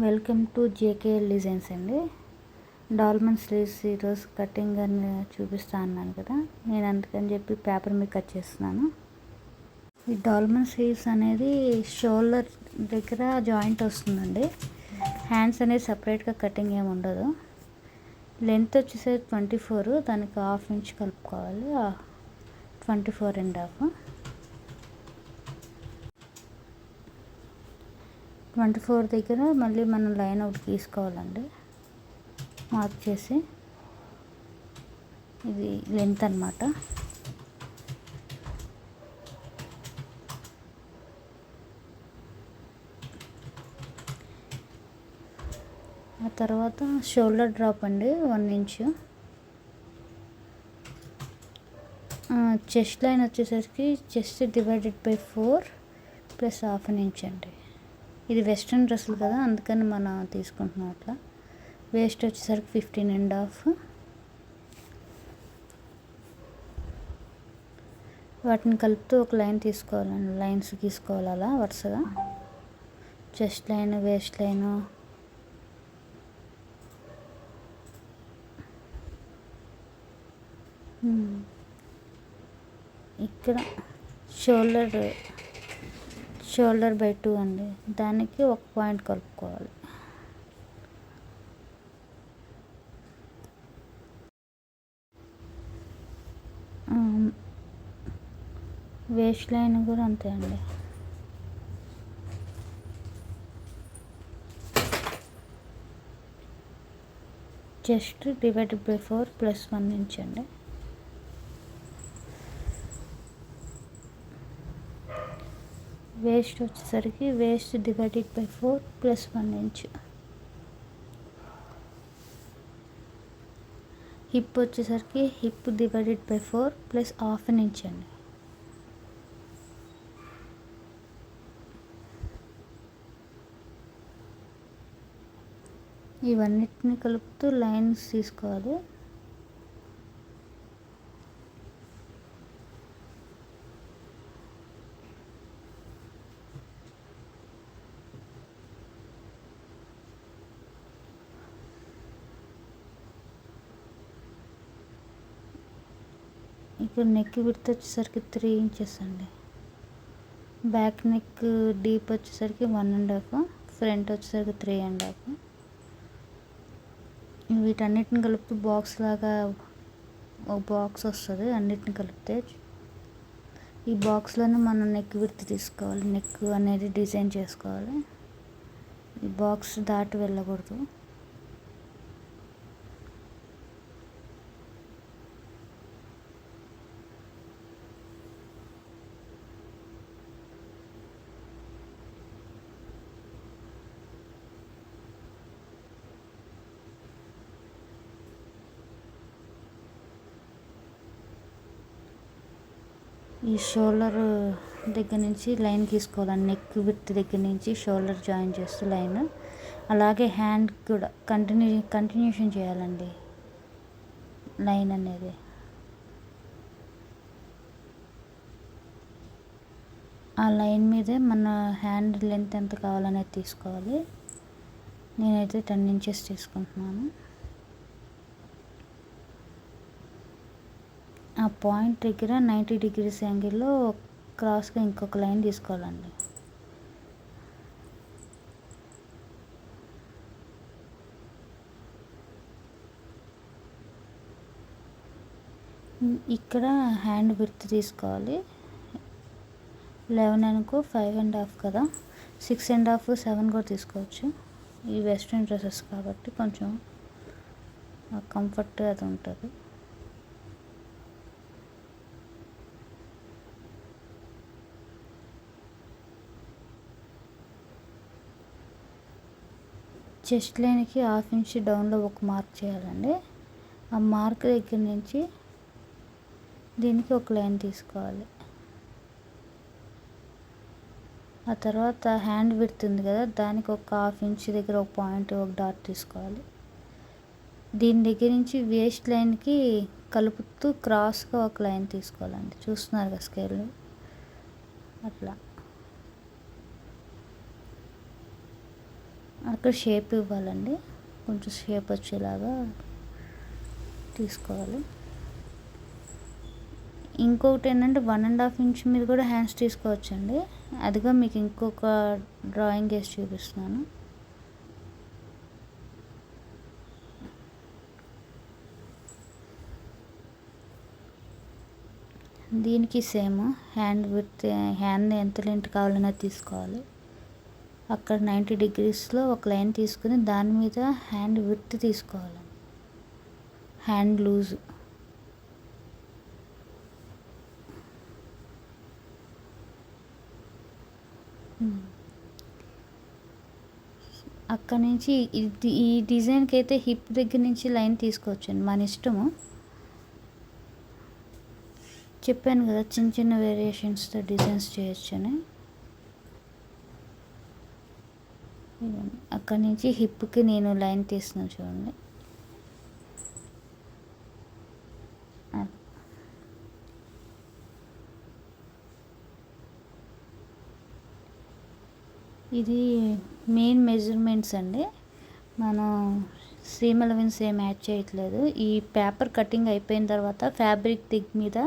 Welcome to JKL designs అండి. డాల్మన్ sleeves ఈరోజు cutting అని చూపిస్తా అన్నాను కదా, నేను అందుకని చెప్పి పేపర్ మీద కట్ చేస్తున్నాను. ఈ డాల్మన్ స్లీవ్స్ అనేది షోల్డర్ దగ్గర జాయింట్ వస్తుందండి. హ్యాండ్స్ అనేది సపరేట్గా కటింగ్ ఏమి ఉండదు. లెంత్ వచ్చేసరికి 24, దానికి హాఫ్ ఇంచ్ కలుపుకోవాలి. 24.5. 24 దగ్గర మళ్ళీ మనం లైన్ ఒకటి తీసుకోవాలండి. మార్క్ చేసి ఇది లెంత్ అన్నమాట. ఆ తర్వాత షోల్డర్ డ్రాప్ అండి 1 ఇంచు. చెస్ట్ లైన్ వచ్చేసరికి chest divided by 4 plus half inch అండి. ఇది వెస్ట్రన్ డ్రెస్సులు కదా, అందుకని మనం తీసుకుంటున్నాం అట్లా. వేస్ట్ వచ్చేసరికి 15.5. వాటిని కలుపుతూ ఒక లైన్ తీసుకోవాలండి. లైన్స్ తీసుకోవాలి అలా వరుసగా. చెస్ట్ లైన్, వేస్ట్ లైను, ఇక్కడ షోల్డర్ బై 2 అండి, దానికి 1 పాయింట్ కలుపుకోవాలి. వేస్ట్ లైన్ కూడా అంతే అండి. Chest divided by 4 plus 1 inch అండి. వేస్ట్ వచ్చేసరికి waist divided by 4 plus 1 inch. Hip వచ్చేసరికి hip divided by 4 plus half inch అండి. ఇవన్నిటిని కలుపుతూ లైన్స్ తీసుకోవాలి. ఇక్కడ నెక్ విడ్త్ వచ్చేసరికి 3 ఇంచెస్ అండి. బ్యాక్ నెక్ డీప్ వచ్చేసరికి 1.5, ఫ్రంట్ వచ్చేసరికి 3.5. వీటన్నిటిని కలిపి బాక్స్ లాగా ఒక బాక్స్ వస్తుంది. అన్నిటిని కలిపితే ఈ బాక్స్లోనే మనం నెక్ విడ్త్ తీసుకోవాలి. నెక్ అనేది డిజైన్ చేసుకోవాలి. ఈ బాక్స్ దాటి వెళ్ళకూడదు. ఈ షోల్డర్ దగ్గర నుంచి లైన్ తీసుకోవాలి. నెక్ విడ్త్ దగ్గర నుంచి షోల్డర్ జాయిన్ చేస్తూ లైన్. అలాగే హ్యాండ్ కూడా కంటిన్యూషన్ చేయాలండి లైన్ అనేది. ఆ లైన్ మీదే మన హ్యాండ్ లెంత్ ఎంత కావాలనేది తీసుకోవాలి. నేనైతే 10 ఇంచెస్ తీసుకుంటున్నాను. ఆ పాయింట్ దగ్గర 90 డిగ్రీస్ యాంగిల్లో క్రాస్గా ఇంకొక లైన్ తీసుకోవాలండి. ఇక్కడ హ్యాండ్ విడ్త్ తీసుకోవాలి. 11 అనుకో, 5.5 కదా, 6.5, 7 కూడా తీసుకోవచ్చు. ఈ వెస్ట్రన్ డ్రెస్సెస్ కాబట్టి కొంచెం కంఫర్ట్ అది ఉంటుంది. చెస్ట్ లైన్కి హాఫ్ ఇంచ్ డౌన్లో ఒక మార్క్ చేయాలండి. ఆ మార్క్ దగ్గర నుంచి దీనికి ఒక లైన్ తీసుకోవాలి. ఆ తర్వాత హ్యాండ్ విడ్త్ ఉంది కదా, దానికి ఒక హాఫ్ ఇంచ్ దగ్గర ఒక పాయింట్, ఒక డాట్ తీసుకోవాలి. దీని దగ్గర నుంచి వేస్ట్ లైన్కి కలుపుతూ క్రాస్గా ఒక లైన్ తీసుకోవాలండి. చూస్తున్నారు కదా స్కేల్ అట్లా. అక్కడ షేప్ ఇవ్వాలండి, కొంచెం షేప్ వచ్చేలాగా తీసుకోవాలి. ఇంకొకటి ఏంటంటే 1.5 ఇంచ్ మీద కూడా హ్యాండ్స్ తీసుకోవచ్చండి. అదిగా మీకు ఇంకొక డ్రాయింగ్ వేసి చూపిస్తున్నాను. దీనికి సేమ్ హ్యాండ్ ఎంత లెంత్ కావాలన్నా తీసుకోవాలి. అక్కడ 90 డిగ్రీస్లో ఒక లైన్ తీసుకుని దాని మీద హ్యాండ్ విడ్త్ తీసుకోవాలి, హ్యాండ్ లూజ్. అక్కడ నుంచి ఈ డిజైన్కి అయితే హిప్ దగ్గర నుంచి లైన్ తీసుకోవచ్చండి, మన ఇష్టము. చెప్పాను కదా చిన్న చిన్న వేరియేషన్స్తో డిజైన్స్ చేయొచ్చని. అక్కడి నుంచి హిప్కి నేను లైన్ తీస్తున్నాను చూడండి. ఇది మెయిన్ మెజర్మెంట్స్ అండి. మనం సీమ్ అలవెన్స్ ఏం యాడ్ చేయట్లేదు. ఈ పేపర్ కటింగ్ అయిపోయిన తర్వాత ఫ్యాబ్రిక్ మీద